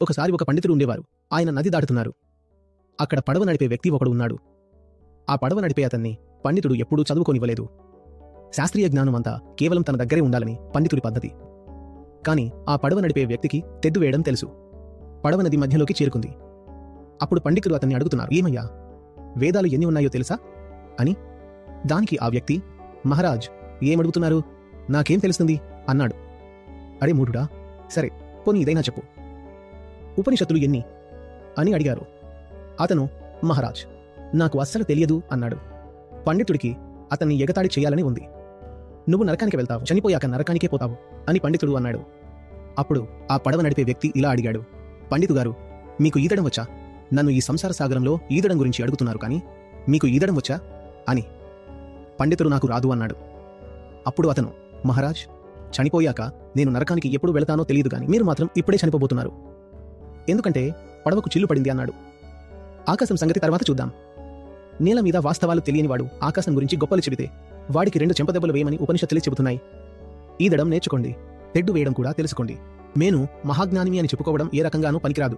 ఒకసారి ఒక పండితుడు ఉండేవారు. ఆయన నది దాటుతున్నారు. అక్కడ పడవ నడిపే వ్యక్తి ఒకడు ఉన్నాడు. ఆ పడవ నడిపే అతన్ని పండితుడు ఎప్పుడూ చదువుకోనివ్వలేదు. శాస్త్రీయ జ్ఞానం అంతా కేవలం తన దగ్గరే ఉండాలని పండితుడి పద్ధతి. కాని ఆ పడవ నడిపే వ్యక్తికి తెడ్డు వేయడం తెలుసు. పడవ నది మధ్యలోకి చేరుకుంది. అప్పుడు పండితుడు అతన్ని అడుగుతున్నారు, ఏమయ్యా, వేదాలు ఎన్ని ఉన్నాయో తెలుసా అని. దానికి ఆ వ్యక్తి, మహారాజ్, ఏమడుగుతున్నారు, నాకేం తెలుస్తుంది అన్నాడు. అరే మూఢుడా, సరే పోనీ ఇదైనా చెప్పు, ఉపనిషత్తులు ఎన్ని అని అడిగారు. అతను, మహారాజ్, నాకు అస్సలు తెలియదు అన్నాడు. పండితుడికి అతన్ని ఎగతాళి చేయాలని ఉంది. నువ్వు నరకానికి వెళ్తావు, చనిపోయాక నరకానికే పోతావు అని పండితుడు అన్నాడు. అప్పుడు ఆ పడవ నడిపే వ్యక్తి ఇలా అడిగాడు, పండితుగారు, మీకు ఈదడం వచ్చా? నన్ను ఈ సంసార సాగరంలో ఈదడం గురించి అడుగుతున్నారు కానీ మీకు ఈదడం వచ్చా అని. పండితుడు నాకు రాదు అన్నాడు. అప్పుడు అతను, మహారాజ్, చనిపోయాక నేను నరకానికి ఎప్పుడు వెళతానో తెలియదు గాని మీరు మాత్రం ఇప్పుడే చనిపోబోతున్నారు. ఎందుకంటే పడవకు చిల్లు పడింది అన్నాడు. ఆకాశం సంగతి తర్వాత చూద్దాం. నేల మీద వాస్తవాలు తెలియనివాడు ఆకాశం గురించి గొప్పలు చెబితే వాడికి 2 చెంపదెబ్బలు వేయమని ఉపనిషత్తులే చెబుతున్నాయి. ఈదడం నేర్చుకోండి, తెడ్డు వేయడం కూడా తెలుసుకోండి. నేను మహాజ్ఞానిమి అని చెప్పుకోవడం ఏ రకంగానూ పనికిరాదు.